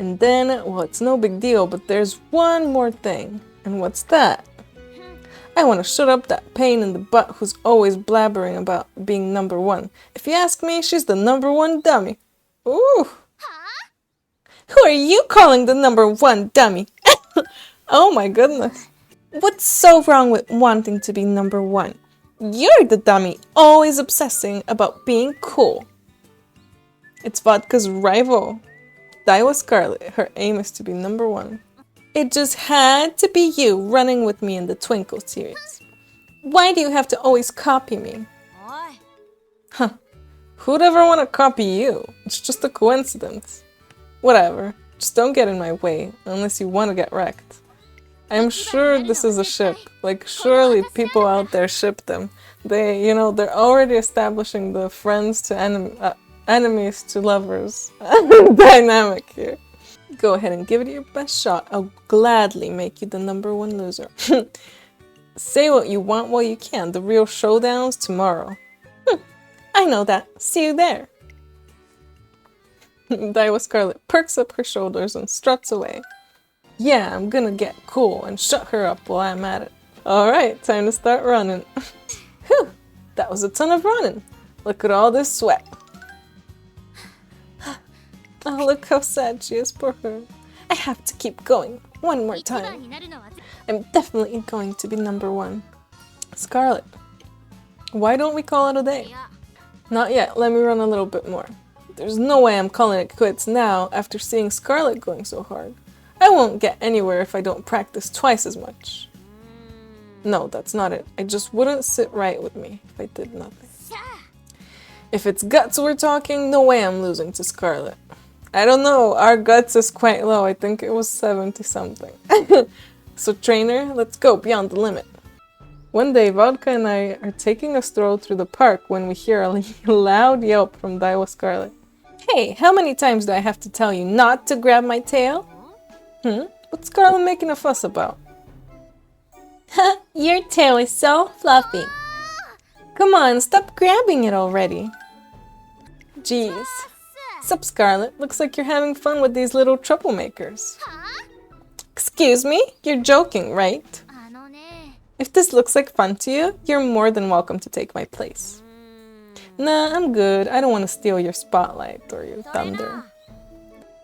And then, well, it's no big deal, but there's one more thing. And what's that? I want to shut up that pain in the butt who's always blabbering about being number one. If you ask me, she's the number one dummy. Ooh. Who are you calling the number one dummy? Oh my goodness. What's so wrong with wanting to be number one? You're the dummy, always obsessing about being cool. It's Vodka's rival, Daiwa Scarlet. Her aim is to be number one. It just had to be you running with me in the Twinkle series. Why do you have to always copy me? Huh. Who'd ever want to copy you? It's just a coincidence. Whatever. Just don't get in my way, unless you want to get wrecked. I'm sure this is a ship. Like, surely people out there ship them. They, they're already establishing the friends to enemies to lovers dynamic here. Go ahead and give it your best shot. I'll gladly make you the number one loser. Say what you want while you can. The real showdown's tomorrow. I know that. See you there. Daiwa Scarlet perks up her shoulders and struts away. Yeah, I'm gonna get cool and shut her up while I'm at it. Alright, time to start running. Whew, that was a ton of running. Look at all this sweat. Oh, look how sad she is, poor her. I have to keep going. One more time. I'm definitely going to be number one. Scarlet, why don't we call it a day? Not yet, let me run a little bit more. There's no way I'm calling it quits now after seeing Scarlet going so hard. I won't get anywhere if I don't practice twice as much. No, that's not it. I just wouldn't sit right with me if I did nothing. If it's guts we're talking, no way I'm losing to Scarlet. I don't know, our guts is quite low. I think it was 70 something. So trainer, let's go beyond the limit. One day, Vodka and I are taking a stroll through the park when we hear a loud yelp from Daiwa Scarlet. Hey, how many times do I have to tell you not to grab my tail? What's Scarlet making a fuss about? Your tail is so fluffy. Come on, stop grabbing it already. Jeez. Sup, Scarlet? Looks like you're having fun with these little troublemakers. Excuse me? You're joking, right? If this looks like fun to you, you're more than welcome to take my place. Nah, I'm good. I don't want to steal your spotlight or your thunder.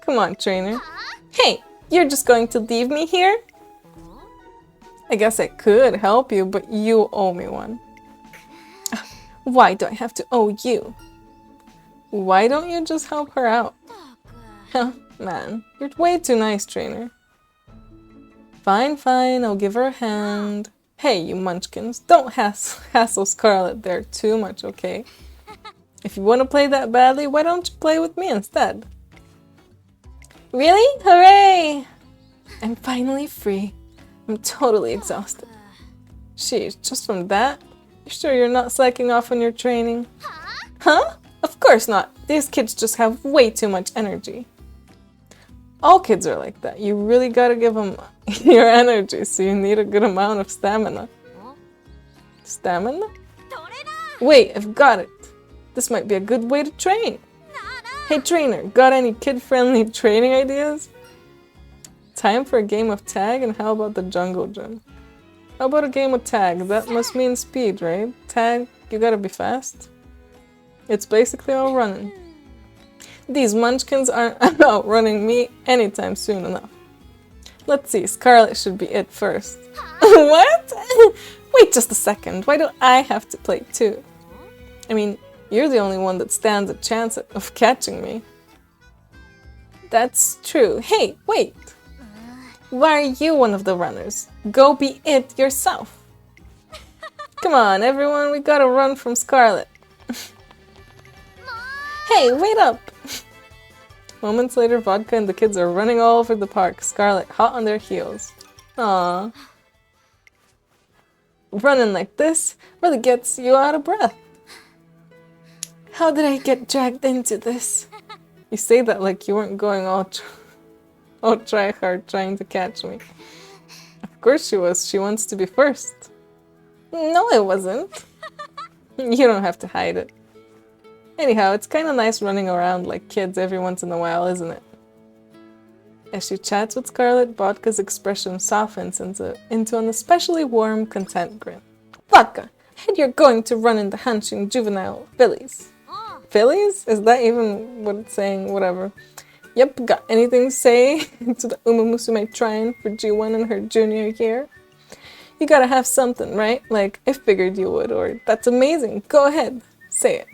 Come on, trainer. Hey, you're just going to leave me here? I guess I could help you, but you owe me one. Why do I have to owe you? Why don't you just help her out? Huh, man, you're way too nice, trainer. Fine, fine, I'll give her a hand. Hey, you munchkins, don't hassle Scarlet there too much, okay? If you want to play that badly, why don't you play with me instead? Really? Hooray! I'm finally free. I'm totally exhausted. Sheesh, just from that? You sure you're not slacking off on your training? Huh? Of course not. These kids just have way too much energy. All kids are like that. You really gotta give them your energy, so you need a good amount of stamina. Stamina? Wait, I've got it. This might be a good way to train. Hey trainer, got any kid-friendly training ideas? Time for a game of tag, and how about the jungle gym? How about a game of tag? That must mean speed, right? Tag, you gotta be fast. It's basically all running. These munchkins aren't outrunning me anytime soon enough. Let's see, Scarlet should be it first. What? Wait just a second, why do I have to play too? I mean, you're the only one that stands a chance of catching me. That's true. Hey, wait! Why are you one of the runners? Go be it yourself. Come on, everyone, we gotta run from Scarlet. Hey, wait up! Moments later, Vodka and the kids are running all over the park, Scarlet hot on their heels. Aww. Running like this really gets you out of breath. How did I get dragged into this? You say that like you weren't going all try hard trying to catch me. Of course she was. She wants to be first. No, it wasn't. You don't have to hide it. Anyhow, it's kind of nice running around like kids every once in a while, isn't it? As she chats with Scarlet, Vodka's expression softens into an especially warm, content grin. Vodka, I heard you're going to run in the Hanshin Juvenile Fillies. Fillies? Is that even what it's saying? Whatever. Yep, got anything to say to the Umamusume trying for G1 in her junior year? You gotta have something, right? Like, I figured you would, or that's amazing. Go ahead, say it.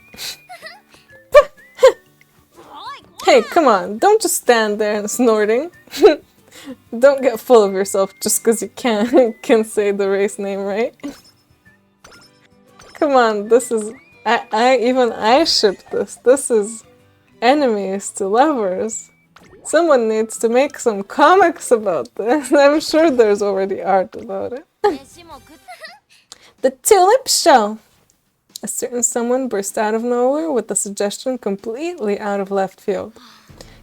Hey, come on, don't just stand there and snorting. Don't get full of yourself just because you can say the race name right. Come on, this is... even I ship this. This is enemies to lovers. Someone needs to make some comics about this. I'm sure there's already art about it. The Tulip Show! A certain someone burst out of nowhere with a suggestion completely out of left field.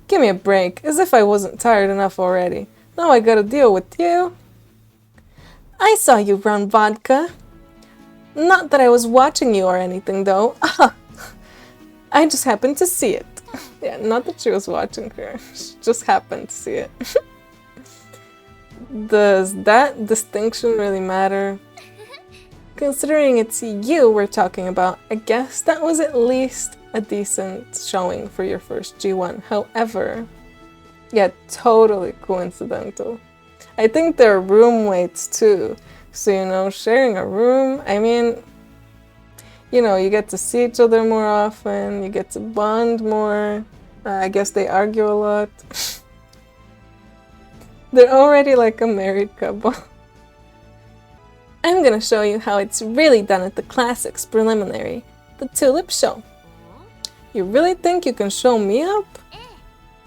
Give me a break, as if I wasn't tired enough already. Now I gotta deal with you. I saw you run, Vodka. Not that I was watching you or anything, though. I just happened to see it. Yeah, not that she was watching her. She just happened to see it. Does that distinction really matter? Considering it's you we're talking about, I guess that was at least a decent showing for your first G1. However, yeah, totally coincidental. I think they're roommates too. So, you know, sharing a room, I mean, you know, you get to see each other more often, you get to bond more. I guess they argue a lot. They're already like a married couple. I'm gonna show you how it's really done at the Classics preliminary, the Tulip Show. You really think you can show me up?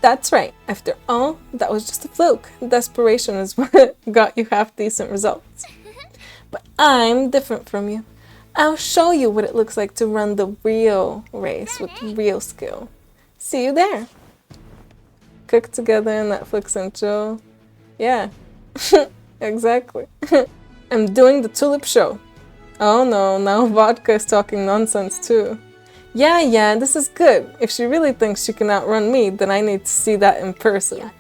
That's right. After all, that was just a fluke. Desperation is what got you half-decent results. But I'm different from you. I'll show you what it looks like to run the real race with real skill. See you there. Cook together, Netflix and chill. Yeah, exactly. I'm doing the Tulip Show. Oh no, now Vodka is talking nonsense too. Yeah, this is good. If she really thinks she can outrun me, then I need to see that in person.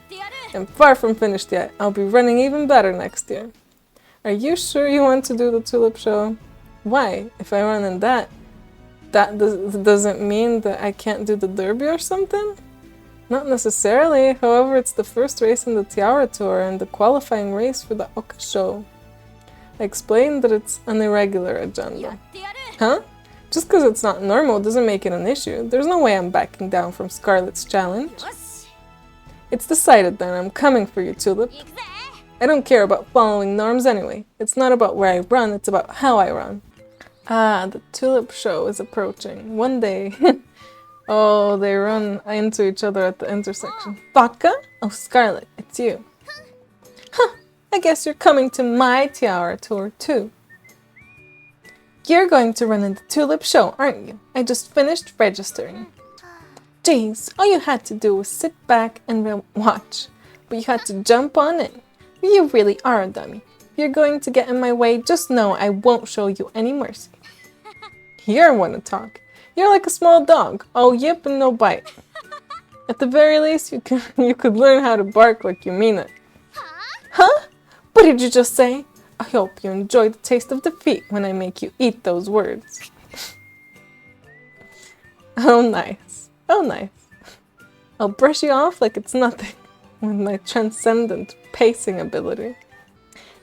I'm far from finished yet. I'll be running even better next year. Are you sure you want to do the Tulip Show? Why? If I run in that doesn't mean that I can't do the Derby or something? Not necessarily. However, it's the first race in the Tiara Tour and the qualifying race for the Oka Show. I explained that it's an irregular agenda. Huh? Just because it's not normal doesn't make it an issue. There's no way I'm backing down from Scarlet's challenge. It's decided then. I'm coming for you, Tulip. I don't care about following norms anyway. It's not about where I run, it's about how I run. Ah, the Tulip Show is approaching. One day. Oh, they run into each other at the intersection. Vodka? Oh, Scarlet, it's you. Huh, I guess you're coming to my Tiara Tour too. You're going to run in the Tulip Show, aren't you? I just finished registering. Jeez, all you had to do was sit back and watch. But you had to jump on in. You really are a dummy. If you're going to get in my way, just know I won't show you any mercy. You're one to talk. You're like a small dog, all yip and no bite. At the very least, you could learn how to bark like you mean it. Huh? What did you just say? I hope you enjoy the taste of defeat when I make you eat those words. Oh nice. Oh nice. I'll brush you off like it's nothing with my transcendent pacing ability.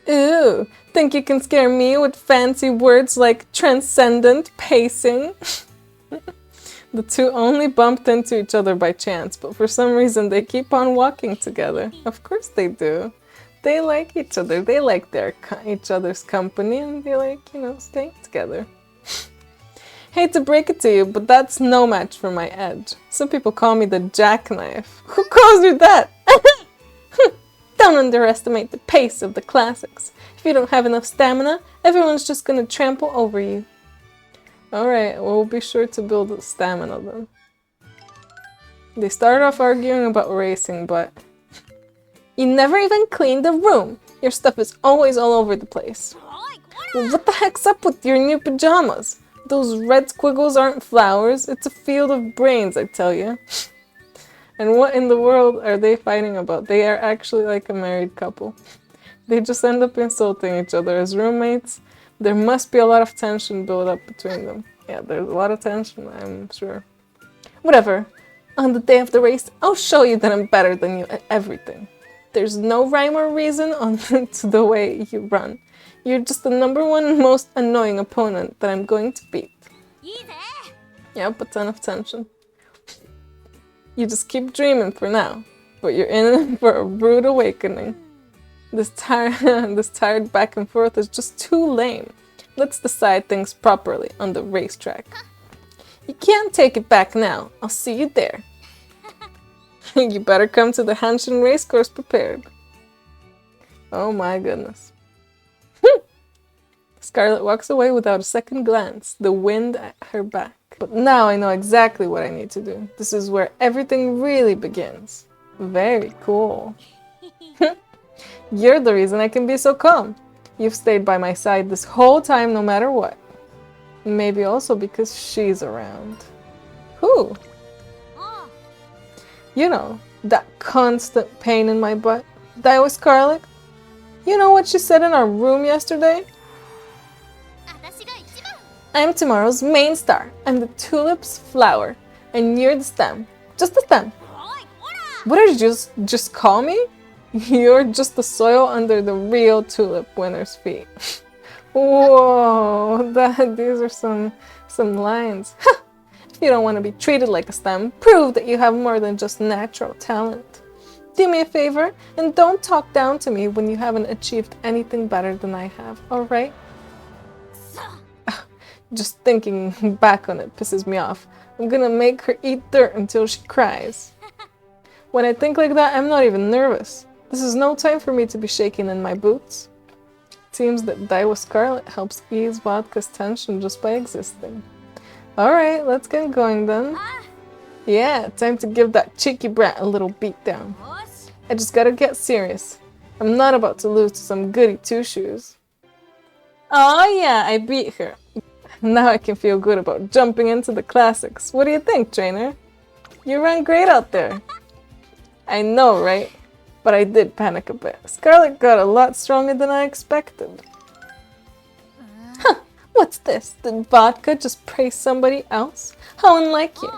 Ooh, think you can scare me with fancy words like transcendent pacing? The two only bumped into each other by chance, but for some reason they keep on walking together. Of course they do. They like each other, they like each other's company, and they like, you know, staying together. Hate to break it to you, but that's no match for my edge. Some people call me the jackknife. Who calls you that? Don't underestimate the pace of the classics. If you don't have enough stamina, everyone's just gonna trample over you. Alright, we'll be sure to build stamina then. They started off arguing about racing, but... You never even cleaned the room! Your stuff is always all over the place. Well, what the heck's up with your new pajamas? Those red squiggles aren't flowers, it's a field of brains, I tell you. And what in the world are they fighting about? They are actually like a married couple. They just end up insulting each other as roommates. There must be a lot of tension built up between them. Yeah, there's a lot of tension, I'm sure. Whatever. On the day of the race, I'll show you that I'm better than you at everything. There's no rhyme or reason to the way you run. You're just the #1 most annoying opponent that I'm going to beat. Yep, a ton of tension. You just keep dreaming for now, but you're in for a rude awakening. This tired back and forth is just too lame. Let's decide things properly on the racetrack. You can't take it back now. I'll see you there. You better come to the Hanshin racecourse prepared. Oh my goodness. Scarlet walks away without a second glance, the wind at her back. But now I know exactly what I need to do. This is where everything really begins. Very cool. You're the reason I can be so calm. You've stayed by my side this whole time no matter what. Maybe also because she's around. Who? You know, that constant pain in my butt. Daiwa Scarlet. You know what she said in our room yesterday? I'm tomorrow's main star. I'm the tulip's flower. And you're the stem. Just the stem. What did you just call me? You're just the soil under the real tulip winner's feet. Whoa, these are some lines. If you don't want to be treated like a stem, prove that you have more than just natural talent. Do me a favor and don't talk down to me when you haven't achieved anything better than I have, alright? Just thinking back on it pisses me off. I'm gonna make her eat dirt until she cries. When I think like that, I'm not even nervous. This is no time for me to be shaking in my boots. It seems that Daiwa Scarlet helps ease Vodka's tension just by existing. Alright, let's get going then. Yeah, time to give that cheeky brat a little beatdown. I just gotta get serious. I'm not about to lose to some goody two-shoes. Oh yeah, I beat her. Now I can feel good about jumping into the classics. What do you think, trainer? You ran great out there. I know, right? But I did panic a bit. Scarlet got a lot stronger than I expected. Huh, what's this? Did Vodka just praise somebody else? How unlike you.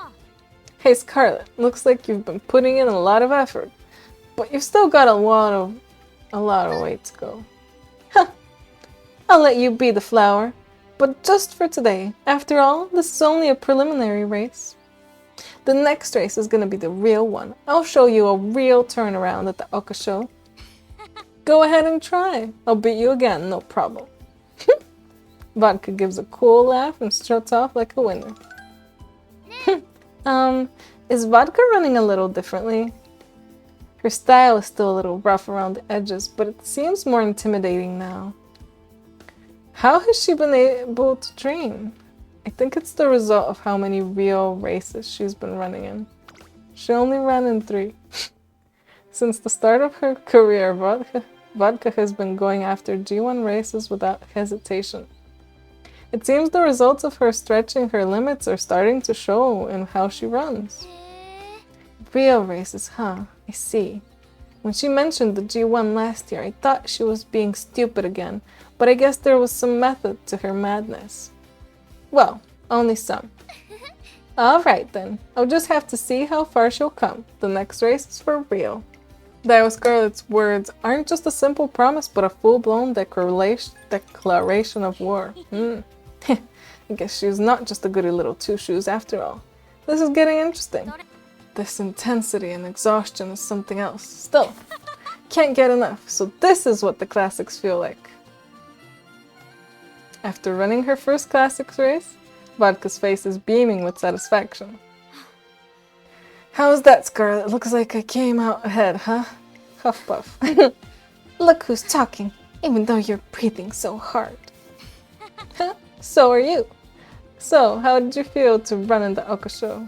Hey Scarlet, looks like you've been putting in a lot of effort. But you've still got a lot of way to go. Huh, I'll let you be the flower. But just for today. After all, this is only a preliminary race. The next race is gonna be the real one. I'll show you a real turnaround at the Oka show. Go ahead and try. I'll beat you again, no problem. Vodka gives a cool laugh and struts off like a winner. Is Vodka running a little differently? Her style is still a little rough around the edges, but it seems more intimidating now. How has she been able to train? I think it's the result of how many real races she's been running in. She only ran in 3. Since the start of her career, Vodka has been going after G1 races without hesitation. It seems the results of her stretching her limits are starting to show in how she runs. Real races, huh? I see. When she mentioned the G1 last year, I thought she was being stupid again, but I guess there was some method to her madness. Well, only some. Alright then, I'll just have to see how far she'll come. The next race is for real. Daiwa Scarlet's words aren't just a simple promise, but a full-blown declaration of war. I guess she's not just a goody little two-shoes after all. This is getting interesting. This intensity and exhaustion is something else. Still, can't get enough, so this is what the classics feel like. After running her first classics race, Vodka's face is beaming with satisfaction. How's that, Scarlet? Looks like I came out ahead, huh? Huff puff. Look who's talking, even though you're breathing so hard. So are you. So, how did you feel to run in the Oka show?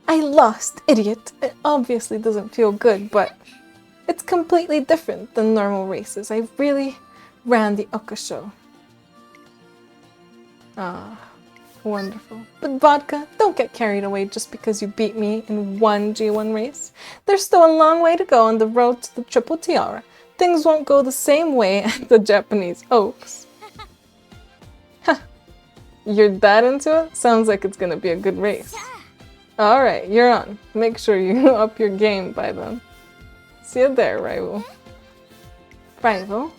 I lost, idiot. It obviously doesn't feel good, but it's completely different than normal races. I really ran the Oka show. Wonderful. But Vodka, don't get carried away just because you beat me in one G1 race. There's still a long way to go on the road to the Triple Tiara. Things won't go the same way at the Japanese Oaks. You're that into it? Sounds like it's gonna be a good race. Alright, you're on. Make sure you up your game by then. See you there, rival. Rival?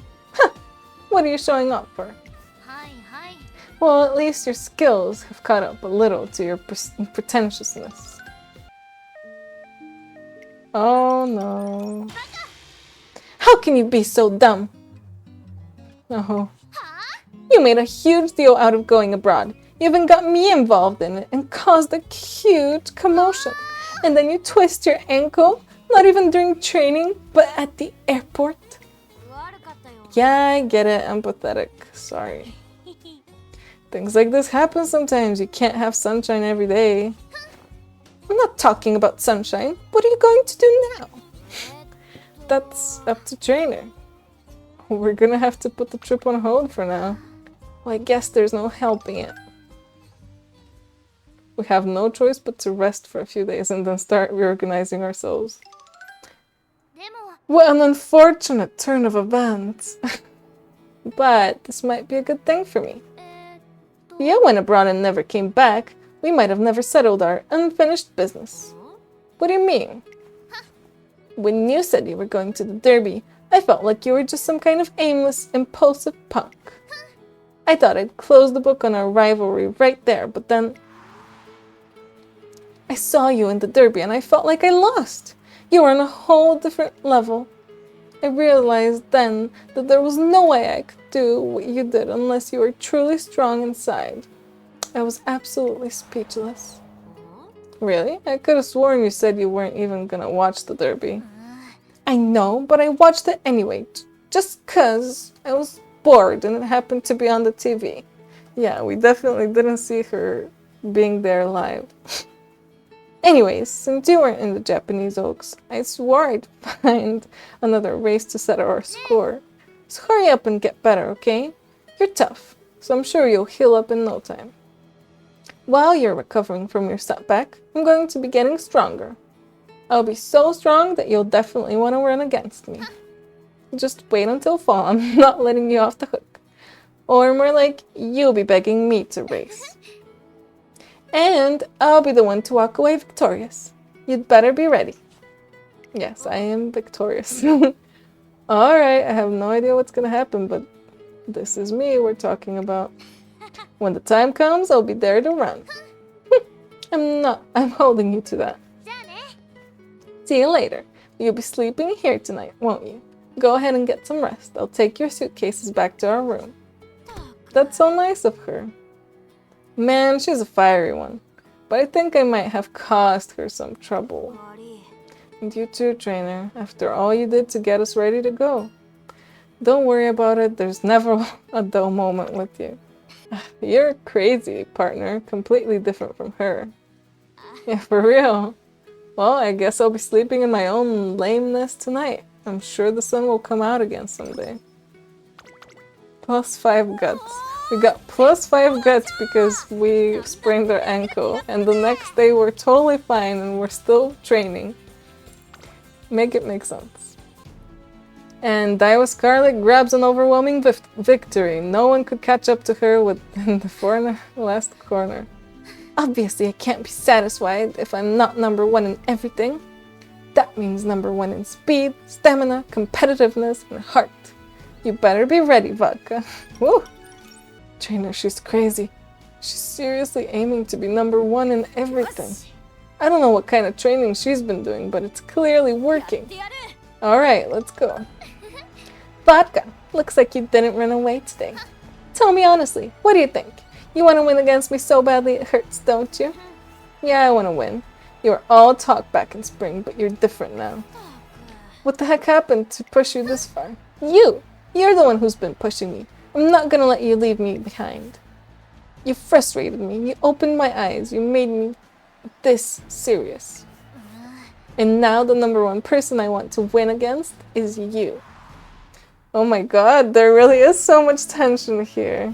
What are you showing up for? Well, at least your skills have caught up a little to your pretentiousness. Oh no. How can you be so dumb? Oh. You made a huge deal out of going abroad. You even got me involved in it and caused a huge commotion. And then you twist your ankle, not even during training, but at the airport. Yeah, I get it. I'm pathetic. Sorry. Things like this happen sometimes. You can't have sunshine every day. I'm not talking about sunshine. What are you going to do now? That's up to trainer. We're gonna have to put the trip on hold for now. Well, I guess there's no helping it. We have no choice but to rest for a few days and then start reorganizing ourselves. What an unfortunate turn of events. But this might be a good thing for me. You went abroad and never came back. We might have never settled our unfinished business. What do you mean? When you said you were going to the Derby, I felt like you were just some kind of aimless, impulsive punk. I thought I'd close the book on our rivalry right there, but then I saw you in the Derby and I felt like I lost. You were on a whole different level. I realized then that there was no way I could do what you did unless you were truly strong inside. I was absolutely speechless. Really? I could have sworn you said you weren't even gonna watch the Derby. I know, but I watched it anyway, just 'cause I was bored and it happened to be on the TV. Yeah, we definitely didn't see her being there live. Anyways, since you weren't in the Japanese Oaks, I swore I'd find another race to set our score. So hurry up and get better, okay? You're tough, so I'm sure you'll heal up in no time. While you're recovering from your setback, I'm going to be getting stronger. I'll be so strong that you'll definitely want to run against me. Just wait until fall, I'm not letting you off the hook. Or more like, you'll be begging me to race. And I'll be the one to walk away victorious. You'd better be ready. Yes, I am victorious. Alright, I have no idea what's gonna happen, but this is me we're talking about. When the time comes, I'll be there to run. I'm holding you to that. See you later. You'll be sleeping here tonight, won't you? Go ahead and get some rest. I'll take your suitcases back to our room. That's so nice of her. Man, she's a fiery one. But I think I might have caused her some trouble. And you too, trainer, after all you did to get us ready to go. Don't worry about it, there's never a dull moment with you. You're crazy, partner, completely different from her. Yeah, for real. Well, I guess I'll be sleeping in my own lameness tonight. I'm sure the sun will come out again someday. +5 guts. We got +5 guts because we sprained our ankle, and the next day we're totally fine and we're still training. Make it make sense. And Daiwa Scarlet grabs an overwhelming victory. No one could catch up to her within the last corner. Obviously, I can't be satisfied if I'm not number 1 in everything. That means number 1 in speed, stamina, competitiveness, and heart. You better be ready, Vodka. Woo! Trainer, she's crazy. She's seriously aiming to be number 1 in everything. I don't know what kind of training she's been doing, but it's clearly working. Alright, let's go. Vodka, looks like you didn't run away today. Tell me honestly, what do you think? You want to win against me so badly it hurts, don't you? Yeah, I want to win. You were all talk back in spring, but you're different now. What the heck happened to push you this far? You're the one who's been pushing me. I'm not gonna let you leave me behind. You frustrated me, you opened my eyes, you made me this serious. And now the number 1 person I want to win against is you. Oh my god, there really is so much tension here.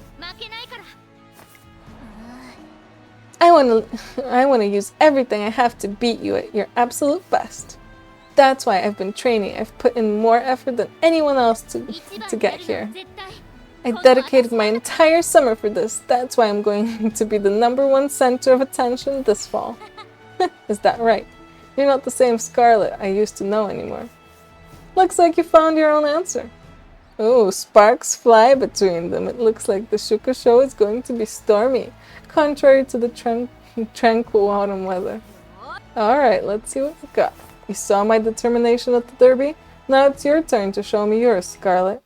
I wanna use everything I have to beat you at your absolute best. That's why I've been training. I've put in more effort than anyone else to get here. I dedicated my entire summer for this. That's why I'm going to be the #1 center of attention this fall. Is that right? You're not the same Scarlet I used to know anymore. Looks like you found your own answer. Oh, sparks fly between them. It looks like the Shuka show is going to be stormy, contrary to the tranquil autumn weather. Alright, let's see what we got. You saw my determination at the Derby? Now it's your turn to show me yours, Scarlet.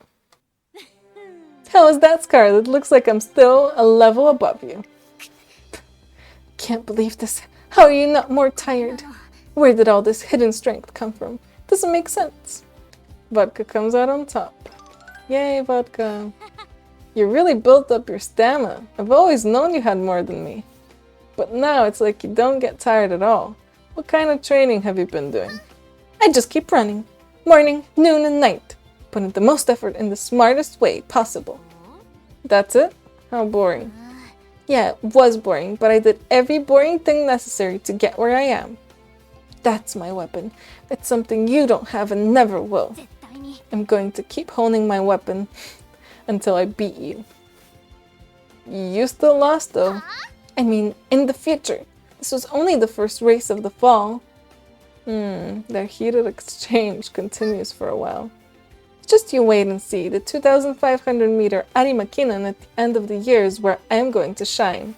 How is that, Scarlet? Looks like I'm still a level above you. Can't believe this. How are you not more tired? Where did all this hidden strength come from? Doesn't make sense. Vodka comes out on top. Yay, Vodka. You really built up your stamina. I've always known you had more than me. But now it's like you don't get tired at all. What kind of training have you been doing? I just keep running. Morning, noon, and night. Putting the most effort in the smartest way possible. That's it? How boring. Yeah, it was boring, but I did every boring thing necessary to get where I am. That's my weapon. It's something you don't have and never will. I'm going to keep honing my weapon until I beat you. You still lost though. I mean, in the future. This was only the first race of the fall. Their heated exchange continues for a while. Just you wait and see. The 2,500 meter Arimakinan at the end of the year is where I'm going to shine.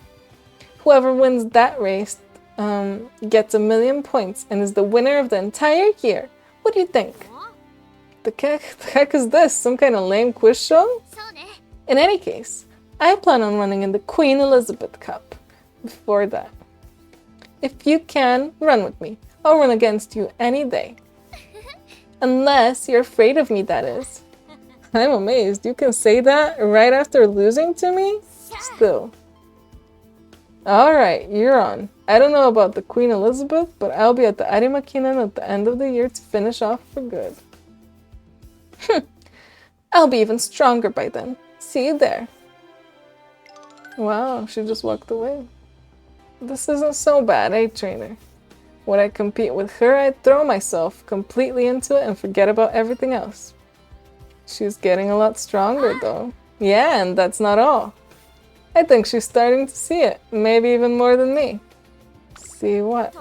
Whoever wins that race gets 1,000,000 points and is the winner of the entire year. What do you think? The heck is this? Some kind of lame quiz show? In any case, I plan on running in the Queen Elizabeth Cup before that. If you can, run with me. I'll run against you any day. Unless you're afraid of me, that is. I'm amazed. You can say that right after losing to me? Still. Alright, you're on. I don't know about the Queen Elizabeth, but I'll be at the Arimakinan at the end of the year to finish off for good. I'll be even stronger by then. See you there. Wow, she just walked away. This isn't so bad, eh, trainer? When I compete with her, I throw myself completely into it and forget about everything else. She's getting a lot stronger though. Yeah, and that's not all. I think she's starting to see it, maybe even more than me. See what?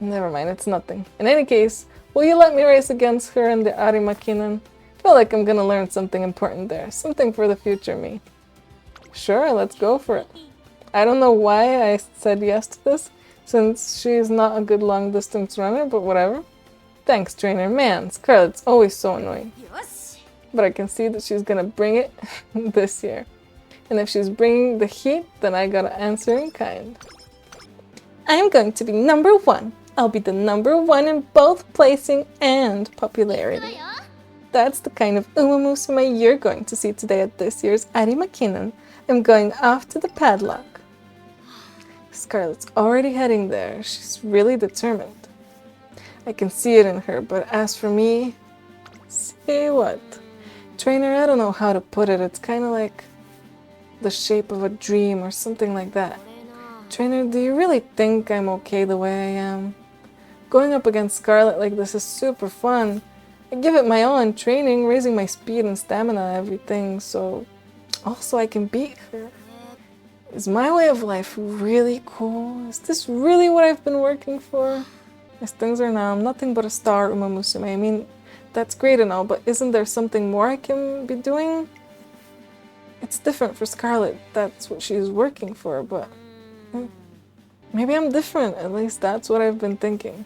Never mind, it's nothing. In any case, will you let me race against her in the Arimakinan? Feel like I'm gonna learn something important there, something for the future me. Sure, let's go for it. I don't know why I said yes to this, since she's not a good long-distance runner, but whatever. Thanks, trainer. Man, Scarlet's always so annoying. But I can see that she's gonna bring it this year. And if she's bringing the heat, then I gotta answer in kind. I'm going to be #1. I'll be the #1 in both placing and popularity. That's the kind of Umamusume you're going to see today at this year's Arimakinan. I'm going off to the padlock. Scarlet's already heading there. She's really determined. I can see it in her, but as for me, see what? Trainer, I don't know how to put it. It's kind of like the shape of a dream or something like that. Trainer, do you really think I'm okay the way I am? Going up against Scarlet like this is super fun. I give it my all in training, raising my speed and stamina, everything, so also I can beat her. Is my way of life really cool? Is this really what I've been working for? As things are now, I'm nothing but a star, Umamusume. I mean, that's great and all, but isn't there something more I can be doing? It's different for Scarlet. That's what she's working for, but maybe I'm different. At least that's what I've been thinking.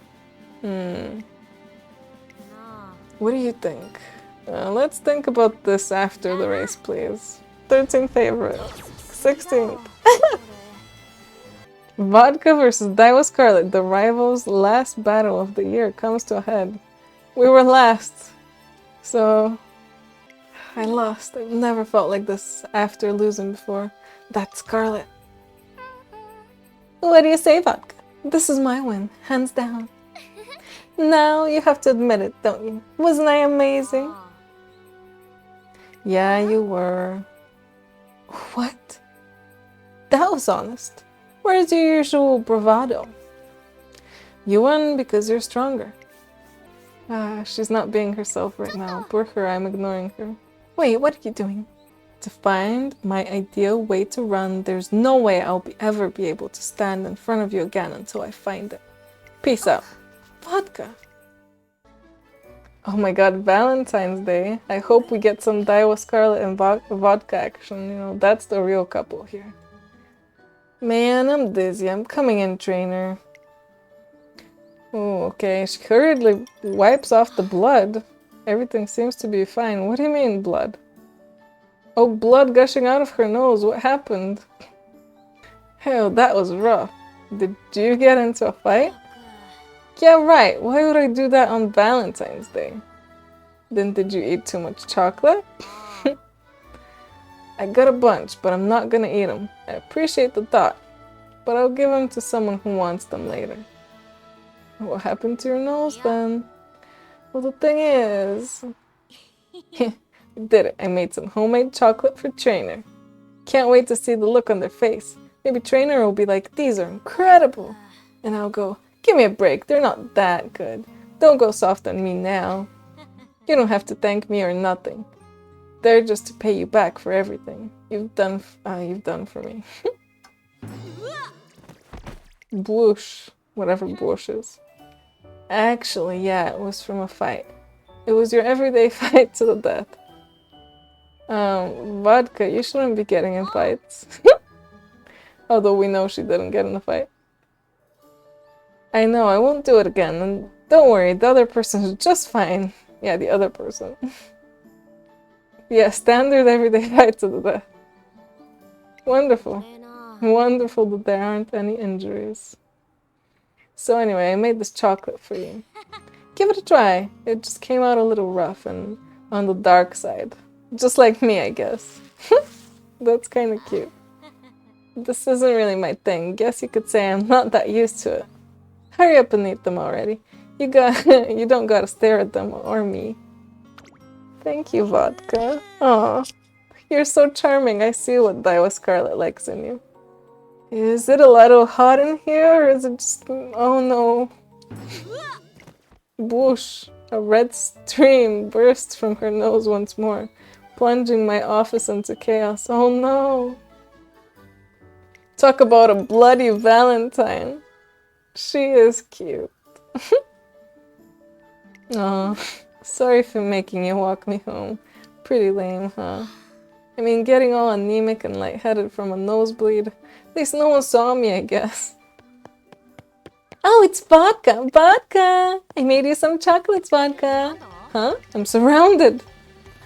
What do you think? Let's think about this after the race, please. 13th favorite. 16th. Vodka versus Daiwa Scarlet, the rivals' last battle of the year, comes to a head. We were last, so I lost. I've never felt like this after losing before. That's Scarlet. What do you say, Vodka? This is my win, hands down. Now you have to admit it, don't you? Wasn't I amazing? Yeah, you were. What? That was honest. Where's your usual bravado? You won because you're stronger. She's not being herself right now. Poor her, I'm ignoring her. Wait, what are you doing? To find my ideal way to run, there's no way I'll ever be able to stand in front of you again until I find it. Peace out. Vodka. Oh my god, Valentine's Day. I hope we get some Daiwa Scarlet and vodka action. You know, that's the real couple here. Man, I'm dizzy. I'm coming in, trainer. Oh, okay. She hurriedly wipes off the blood. Everything seems to be fine. What do you mean, blood? Oh, blood gushing out of her nose. What happened? Hell, that was rough. Did you get into a fight? Yeah, right. Why would I do that on Valentine's Day? Then did you eat too much chocolate? I got a bunch, but I'm not gonna eat them. I appreciate the thought, but I'll give them to someone who wants them later. What happened to your nose then? Well, the thing is... I did it. I made some homemade chocolate for Trainer. Can't wait to see the look on their face. Maybe Trainer will be like, these are incredible. And I'll go, give me a break. They're not that good. Don't go soft on me now. You don't have to thank me or nothing. They're just to pay you back for everything you've done for me. Boosh. Whatever boosh is. Actually, yeah, it was from a fight. It was your everyday fight to the death. Vodka, you shouldn't be getting in fights. Although we know she didn't get in a fight. I know, I won't do it again. And don't worry, the other person's just fine. Yeah, the other person. Yeah, standard everyday fight to the death. Wonderful. Wonderful that there aren't any injuries. So anyway, I made this chocolate for you. Give it a try. It just came out a little rough and on the dark side. Just like me, I guess. That's kind of cute. This isn't really my thing. Guess you could say I'm not that used to it. Hurry up and eat them already. You don't gotta stare at them or me. Thank you, Vodka. Aw, you're so charming. I see what Daiwa Scarlet likes in you. Is it a little hot in here, or is it just... Oh no. Whoosh. A red stream burst from her nose once more, plunging my office into chaos. Oh no. Talk about a bloody Valentine. She is cute. Aw, sorry for making you walk me home. Pretty lame, huh? I mean, getting all anemic and lightheaded from a nosebleed. At least no one saw me, I guess. Oh, it's Vodka! Vodka! I made you some chocolates, Vodka! Huh? I'm surrounded!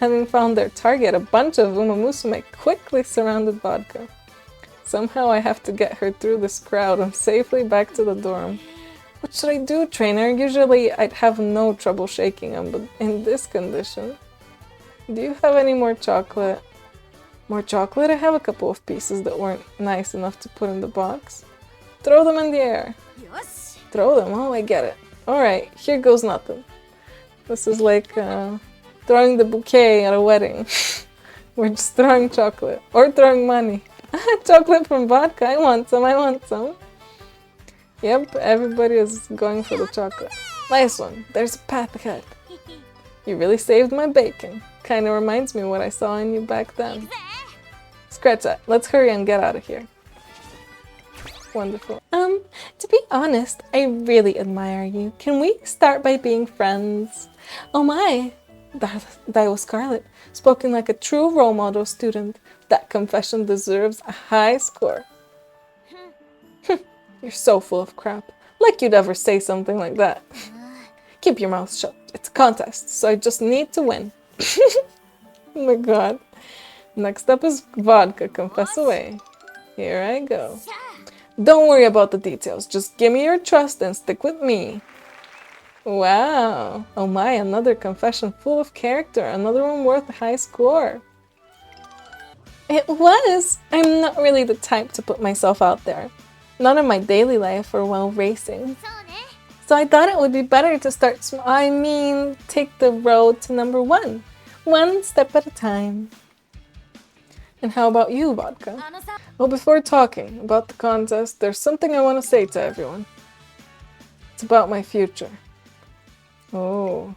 Having found their target, a bunch of Umamusume quickly surrounded Vodka. Somehow I have to get her through this crowd and safely back to the dorm. What should I do, trainer? Usually I'd have no trouble shaking him, but in this condition... Do you have any more chocolate? More chocolate? I have a couple of pieces that weren't nice enough to put in the box. Throw them in the air. Throw them? Oh, I get it. Alright, here goes nothing. This is like throwing the bouquet at a wedding. We're just throwing chocolate. Or throwing money. Chocolate from Vodka. I want some, I want some. Yep, everybody is going for the chocolate. Nice one. There's a path ahead. You really saved my bacon. Kinda reminds me of what I saw in you back then. Scratch that. Let's hurry and get out of here. Wonderful. To be honest, I really admire you. Can we start by being friends? Oh my! Daiwa Scarlet, spoken like a true role model student. That confession deserves a high score. You're so full of crap. Like you'd ever say something like that. Keep your mouth shut. It's a contest, so I just need to win. Oh my god. Next up is Vodka. Confess away. Here I go. Don't worry about the details. Just give me your trust and stick with me. Wow. Oh my, another confession full of character. Another one worth a high score. It was. I'm not really the type to put myself out there. Not in my daily life or while racing. So I thought it would be better to start take the road to number 1. One step at a time. And how about you, Vodka? Well, before talking about the contest, there's something I want to say to everyone. It's about my future. Oh,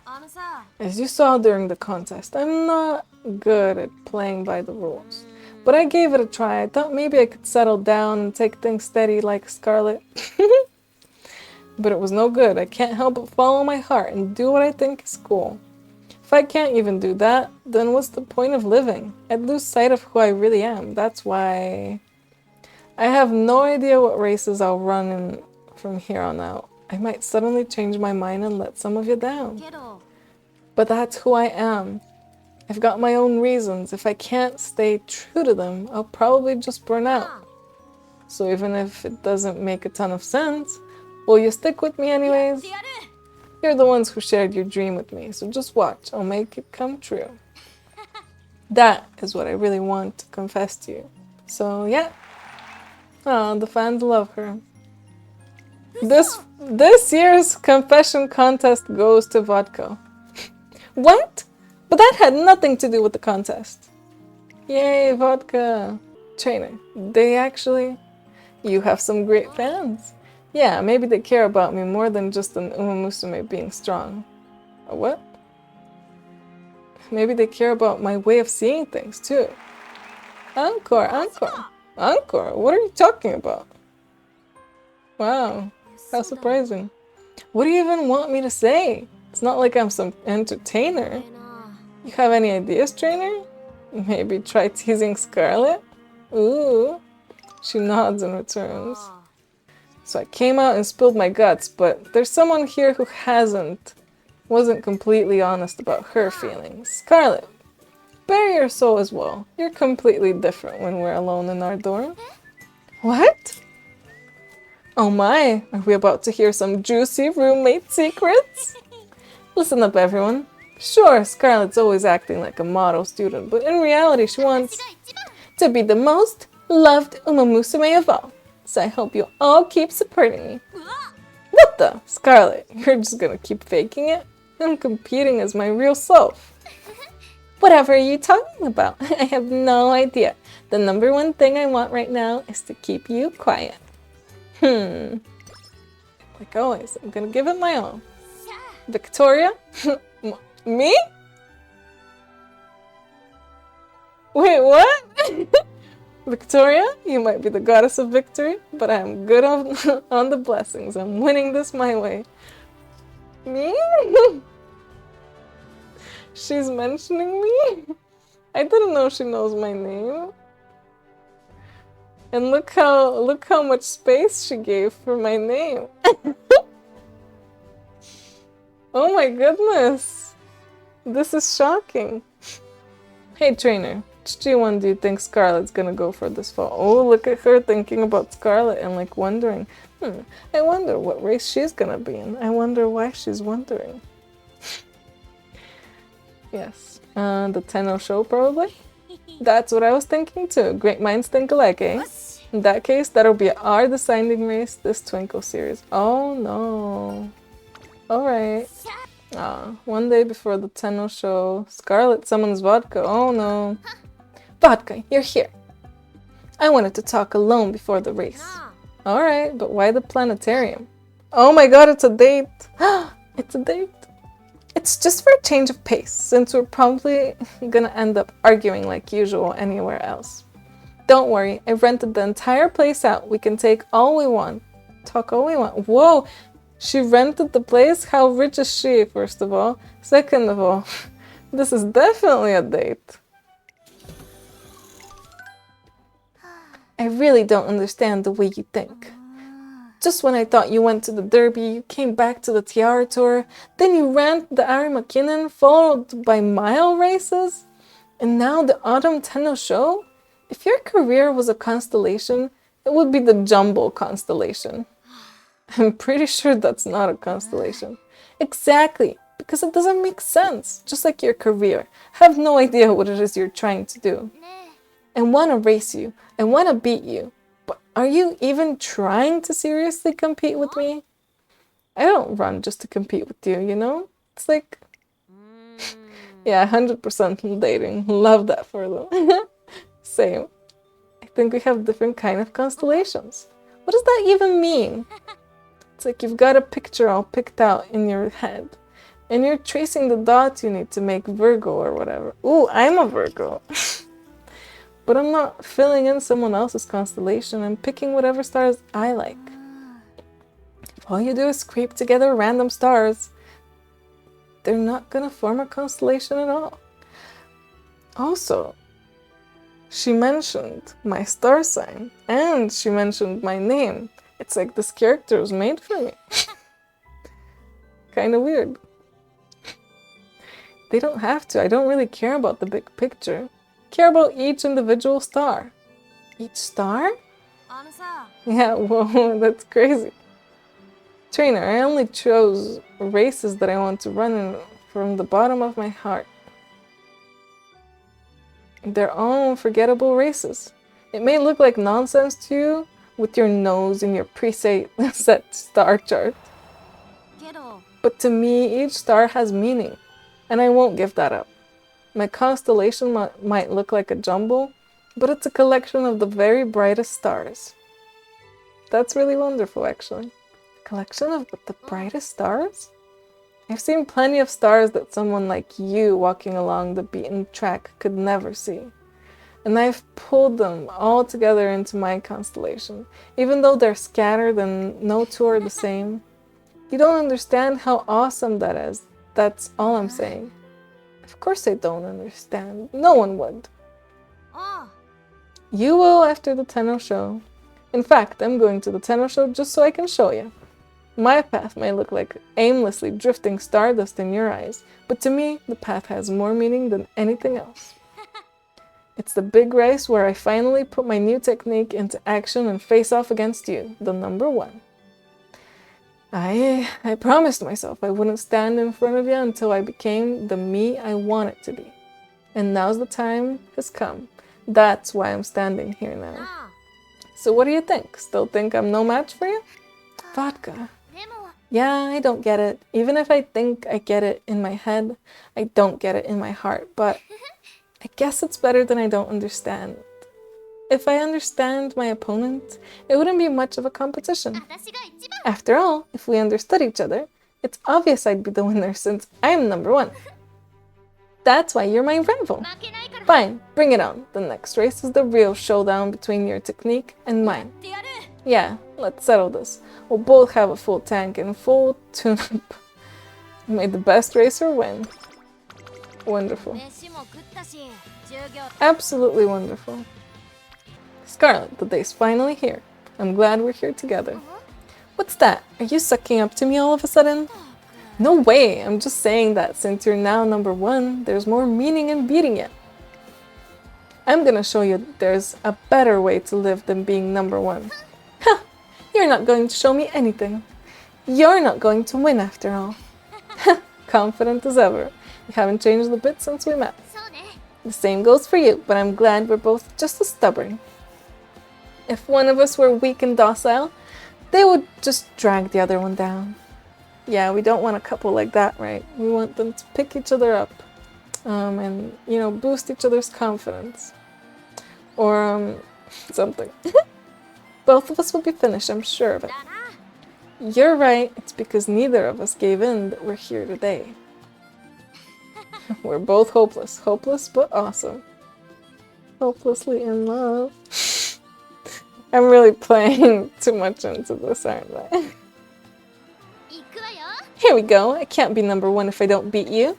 as you saw during the contest, I'm not good at playing by the rules. But I gave it a try. I thought maybe I could settle down and take things steady like Scarlet. But it was no good. I can't help but follow my heart and do what I think is cool. If I can't even do that, then what's the point of living? I'd lose sight of who I really am. That's why I have no idea what races I'll run in from here on out. I might suddenly change my mind and let some of you down. But that's who I am. I've got my own reasons. If I can't stay true to them, I'll probably just burn out. So even if it doesn't make a ton of sense, will you stick with me anyways? You're the ones who shared your dream with me, so just watch. I'll make it come true. That is what I really want to confess to you. So yeah. Oh, the fans love her. This year's confession contest goes to Vodka. What? But that had nothing to do with the contest. Yay, Vodka. Trainer, you have some great fans. Yeah, maybe they care about me more than just an Umamusume being strong. A what? Maybe they care about my way of seeing things too. Encore, encore. Encore? What are you talking about? Wow, how surprising. What do you even want me to say? It's not like I'm some entertainer. You have any ideas, trainer? Maybe try teasing Scarlet? Ooh. She nods and returns. So I came out and spilled my guts, but there's someone here who wasn't completely honest about her feelings. Scarlet, bare your soul as well. You're completely different when we're alone in our dorm. What? Oh my, are we about to hear some juicy roommate secrets? Listen up, everyone. Sure, Scarlet's always acting like a model student, but in reality she wants to be the most loved Umamusume of all. So I hope you all keep supporting me. What the? Scarlet, you're just gonna keep faking it? I'm competing as my real self. Whatever are you talking about? I have no idea. The number one thing I want right now is to keep you quiet. Like always, I'm gonna give it my all. Victoria? Me? Wait, what? Victoria, you might be the goddess of victory, but I'm good on the blessings. I'm winning this my way. Me? She's mentioning me? I didn't know she knows my name. And look how much space she gave for my name. Oh my goodness. This is shocking. Hey trainer, Pt.1 do you think Scarlet's gonna go for this fall? Oh, look at her thinking about Scarlet and like wondering, I wonder what race she's gonna be in. I wonder why she's wondering. Yes, the Tenno show probably? That's what I was thinking too. Great minds think alike, eh? In that case, that'll be our deciding race this Twinkle series. Oh no. Alright. One day before the Tenno show, Scarlet summons Vodka. Oh no. Vodka, you're here. I wanted to talk alone before the race. Alright, but why the planetarium? Oh my god, it's a date. It's a date. It's just for a change of pace, since we're probably gonna end up arguing like usual anywhere else. Don't worry, I rented the entire place out. We can take all we want. Talk all we want. Whoa! She rented the place? How rich is she, first of all? Second of all, this is definitely a date. I really don't understand the way you think. Just when I thought you went to the Derby, you came back to the Tiara Tour, then you ran the Ari McKinnon, followed by mile races, and now the Autumn Tenno show? If your career was a constellation, it would be the Jumble constellation. I'm pretty sure that's not a constellation. Exactly, because it doesn't make sense, just like your career. I have no idea what it is you're trying to do. I want to race you, I want to beat you, but are you even trying to seriously compete with me? I don't run just to compete with you, you know? It's like, yeah, 100% dating. Love that for them. Same. I think we have different kind of constellations. What does that even mean? It's like you've got a picture all picked out in your head, and you're tracing the dots you need to make Virgo or whatever. Ooh, I'm a Virgo. But I'm not filling in someone else's constellation. I'm picking whatever stars I like. If all you do is scrape together random stars, they're not gonna form a constellation at all. Also, she mentioned my star sign, and she mentioned my name. It's like this character was made for me. Kind of weird. They don't have to. I don't really care about the big picture. I care about each individual star. Each star? Yeah, whoa, that's crazy. Trainer, I only chose races that I want to run in from the bottom of my heart. They're all unforgettable races. It may look like nonsense to you with your nose in your preset star chart. But to me, each star has meaning, and I won't give that up. My constellation might look like a jumble, but it's a collection of the very brightest stars. That's really wonderful, actually. A collection of the brightest stars? I've seen plenty of stars that someone like you walking along the beaten track could never see. And I've pulled them all together into my constellation, even though they're scattered and no two are the same. You don't understand how awesome that is. That's all I'm saying. Of course I don't understand. No one would. You will after the Tenno show. In fact, I'm going to the Tenno show just so I can show you. My path may look like aimlessly drifting stardust in your eyes, but to me, the path has more meaning than anything else. It's the big race where I finally put my new technique into action and face off against you, the number one. I promised myself I wouldn't stand in front of you until I became the me I wanted to be. And now's the time has come. That's why I'm standing here now. So what do you think? Still think I'm no match for you? Vodka. Yeah, I don't get it. Even if I think I get it in my head, I don't get it in my heart. But I guess it's better than I don't understand. If I understand my opponent, it wouldn't be much of a competition. After all, if we understood each other, it's obvious I'd be the winner since I'm number one. That's why you're my rival. Fine, bring it on. The next race is the real showdown between your technique and mine. Yeah, let's settle this. We'll both have a full tank and full tune-up. May the best racer win. Wonderful. Absolutely wonderful. Scarlet, the day's finally here. I'm glad we're here together. What's that? Are you sucking up to me all of a sudden? No way! I'm just saying that since you're now number one, there's more meaning in beating it. I'm gonna show you there's a better way to live than being number one. Ha! You're not going to show me anything. You're not going to win after all. Confident as ever. You haven't changed a bit since we met. The same goes for you, but I'm glad we're both just as stubborn. If one of us were weak and docile, they would just drag the other one down. Yeah, we don't want a couple like that, right? We want them to pick each other up and, boost each other's confidence. Or, something. Both of us will be finished, I'm sure of it. You're right, it's because neither of us gave in that we're here today. We're both hopeless. Hopeless, but awesome. Hopelessly in love. I'm really playing too much into this, aren't I? Here we go. I can't be number one if I don't beat you.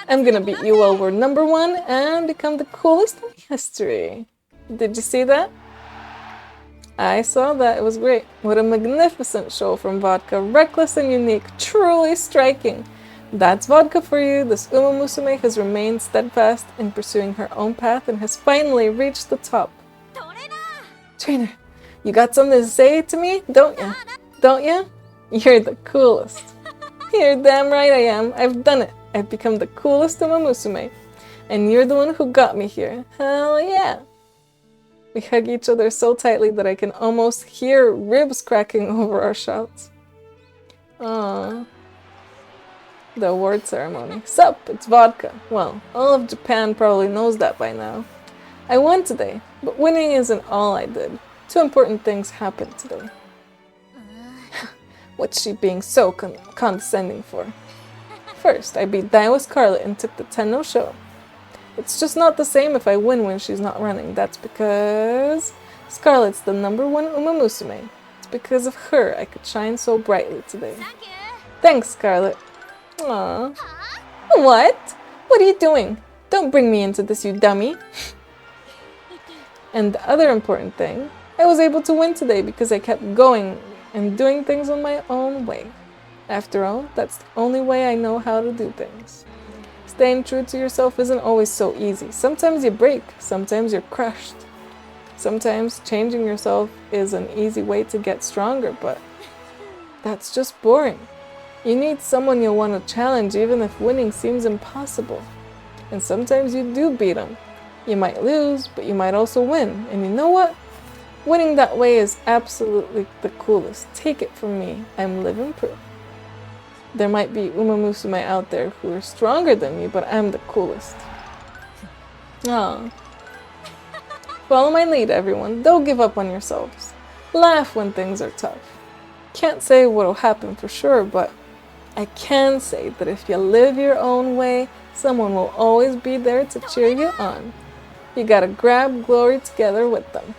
I'm gonna beat you while we're number one and become the coolest in history. Did you see that? I saw that. It was great. What a magnificent show from Vodka. Reckless and unique. Truly striking. That's Vodka for you. This Umamusume has remained steadfast in pursuing her own path and has finally reached the top. Trainer, you got something to say to me, don't ya? Don't ya? You're the coolest. You're damn right I am. I've done it. I've become the coolest Umamusume. And you're the one who got me here. Hell yeah. We hug each other so tightly that I can almost hear ribs cracking over our shouts. Aww. The award ceremony. Sup, it's Vodka. Well, all of Japan probably knows that by now. I won today, but winning isn't all I did. Two important things happened today. What's she being so condescending for? First, I beat Daiwa Scarlet and took the 10-0 show. It's just not the same if I win when she's not running. That's because Scarlet's the #1 Umamusume. It's because of her I could shine so brightly today. Thanks, Scarlet. Aww. What? What are you doing? Don't bring me into this, you dummy. And the other important thing, I was able to win today because I kept going and doing things on my own way. After all, that's the only way I know how to do things. Staying true to yourself isn't always so easy. Sometimes you break, sometimes you're crushed. Sometimes changing yourself is an easy way to get stronger, but that's just boring. You need someone you'll want to challenge even if winning seems impossible. And sometimes you do beat them. You might lose, but you might also win. And you know what? Winning that way is absolutely the coolest. Take it from me, I'm living proof. There might be Umamusume out there who are stronger than me, but I'm the coolest. Aww. Follow my lead, everyone. Don't give up on yourselves. Laugh when things are tough. Can't say what'll happen for sure, but I can say that if you live your own way, someone will always be there to cheer you on. You gotta grab glory together with them.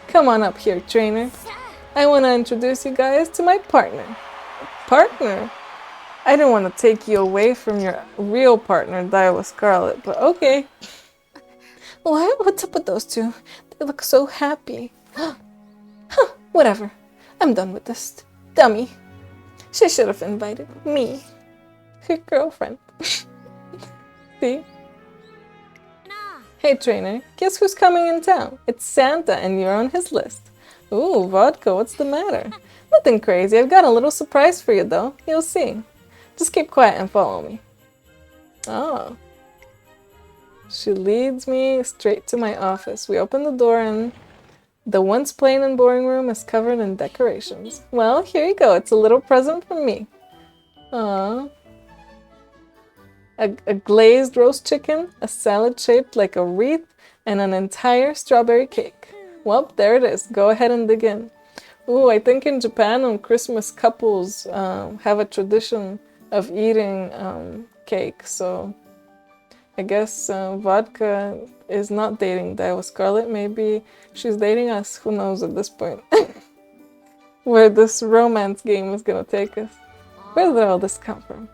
Come on up here, trainer. I want to introduce you guys to my partner. Partner? I didn't want to take you away from your real partner, Daiwa Scarlet, but okay. What? What's up with those two? They look so happy. Huh, whatever. I'm done with this. Dummy. She should have invited me. Her girlfriend. See? Hey trainer, guess who's coming in town? It's Santa and you're on his list. Ooh, Vodka, what's the matter? Nothing crazy, I've got a little surprise for you though. You'll see. Just keep quiet and follow me. Oh. She leads me straight to my office. We open the door and the once plain and boring room is covered in decorations. Well, here you go. It's a little present from me. Aww. A glazed roast chicken, a salad shaped like a wreath, and an entire strawberry cake. Well, there it is. Go ahead and dig in. Ooh, I think in Japan on Christmas couples have a tradition of eating cake, so I guess Vodka is not dating Daiwa Scarlet. Maybe she's dating us. Who knows at this point? Where this romance game is gonna take us. Where did all this come from?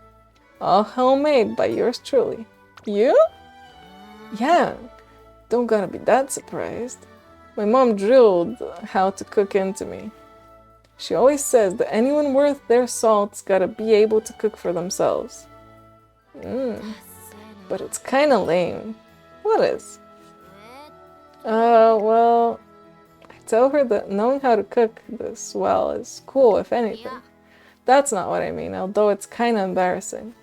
All homemade by yours truly. You? Yeah. Don't gotta be that surprised. My mom drilled how to cook into me. She always says that anyone worth their salt's gotta be able to cook for themselves. But it's kinda lame. What is? Well, I tell her that knowing how to cook this well is cool, if anything. That's not what I mean, although it's kinda embarrassing.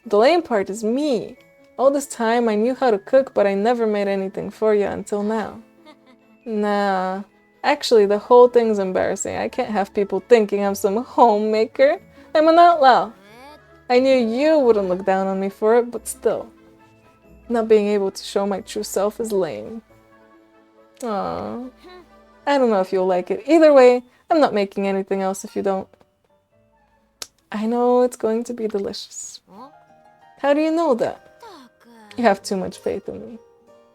The lame part is me. All this time I knew how to cook, but I never made anything for you until now. Nah, actually the whole thing's embarrassing. I can't have people thinking I'm some homemaker. I'm an outlaw. I knew you wouldn't look down on me for it, but still. Not being able to show my true self is lame. Aww. I don't know if you'll like it. Either way, I'm not making anything else if you don't. I know it's going to be delicious. How do you know that? You have too much faith in me.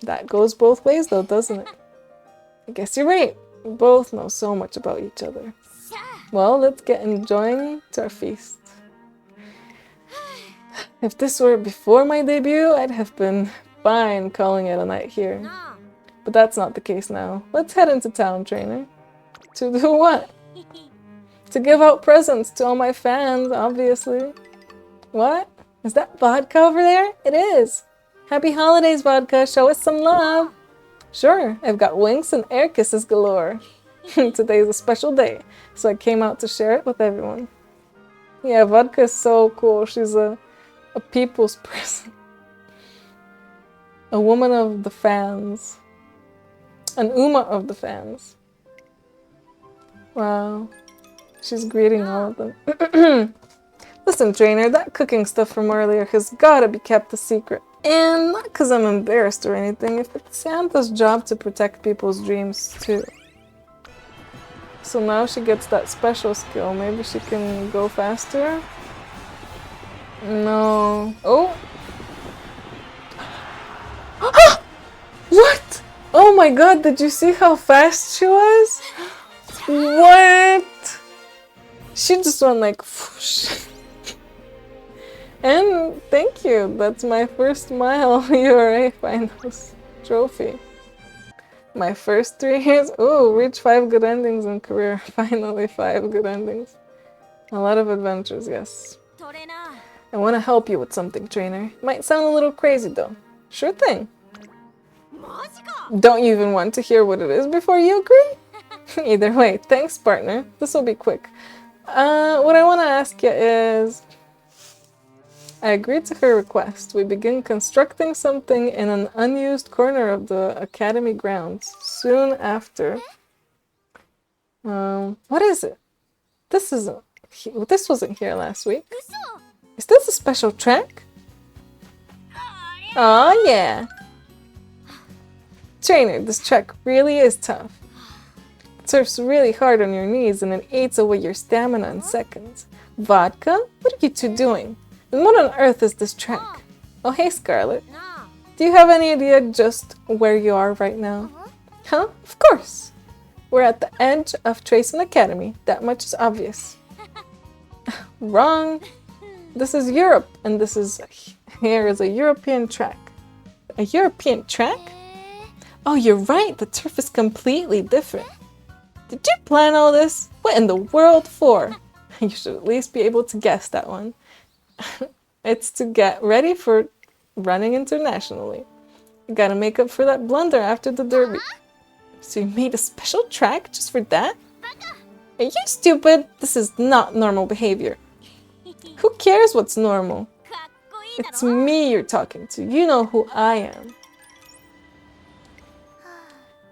That goes both ways though, doesn't it? I guess you're right. We both know so much about each other. Well, let's get enjoying to our feast. If this were before my debut, I'd have been fine calling it a night here. But that's not the case now. Let's head into town, trainer. To do what? To give out presents to all my fans, obviously. What? Is that Vodka over there? It is. Happy holidays, Vodka. Show us some love. Sure, I've got winks and air kisses galore. Today's a special day, so I came out to share it with everyone. Yeah, Vodka is so cool. She's a people's person. A woman of the fans. An Uma of the fans. Wow. She's greeting all of them. Listen, trainer, that cooking stuff from earlier has gotta be kept a secret. And not because I'm embarrassed or anything, if it's Santa's job to protect people's dreams too. So now she gets that special skill. Maybe she can go faster? No. Oh! What? Oh my god, did you see how fast she was? What? She just went like whoosh. And thank you, that's my first mile URA finals trophy. My first 3 years, ooh, reach 5 good endings in career. Finally 5 good endings. A lot of adventures, yes. I want to help you with something, trainer. Might sound a little crazy though. Sure thing. Don't you even want to hear what it is before you agree? Either way, thanks partner. This will be quick. What I want to ask you is... I agreed to her request. We begin constructing something in an unused corner of the academy grounds soon after. What is it? This wasn't here last week. Is this a special track? Oh yeah. Trainer, this track really is tough. It surfs really hard on your knees and it eats away your stamina in seconds. Vodka? What are you two doing? And what on earth is this track? Oh hey Scarlet. Do you have any idea just where you are right now? Huh? Of course. We're at the edge of Tracing Academy. That much is obvious. Wrong. This is Europe and here is a European track. A European track? Oh, you're right. The turf is completely different. Did you plan all this? What in the world for? You should at least be able to guess that one. It's to get ready for running internationally. You gotta make up for that blunder after the derby. So you made a special track just for that? Are you stupid? This is not normal behavior. Who cares what's normal? It's me you're talking to. You know who I am.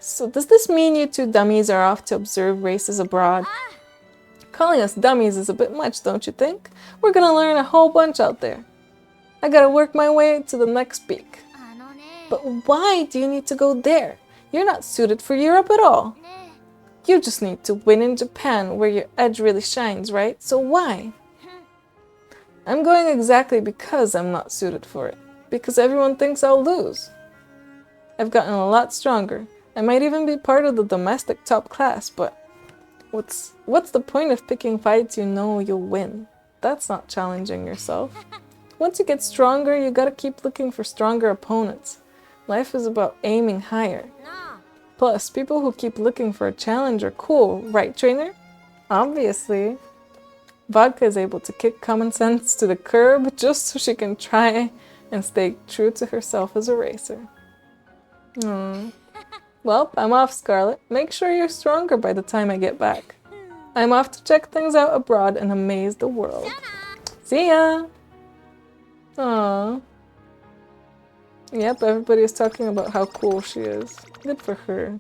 So does this mean you two dummies are off to observe races abroad? Calling us dummies is a bit much, don't you think? We're gonna learn a whole bunch out there. I gotta work my way to the next peak. But why do you need to go there? You're not suited for Europe at all. You just need to win in Japan where your edge really shines, right? So why? I'm going exactly because I'm not suited for it. Because everyone thinks I'll lose. I've gotten a lot stronger. I might even be part of the domestic top class, but what's the point of picking fights you know you'll win? That's not challenging yourself. Once you get stronger, you gotta keep looking for stronger opponents. Life is about aiming higher. Plus, people who keep looking for a challenge are cool, right, trainer? Obviously. Vodka is able to kick common sense to the curb just so she can try and stay true to herself as a racer. Well, I'm off, Scarlet. Make sure you're stronger by the time I get back. I'm off to check things out abroad and amaze the world. See ya! Aww. Yep, everybody is talking about how cool she is. Good for her.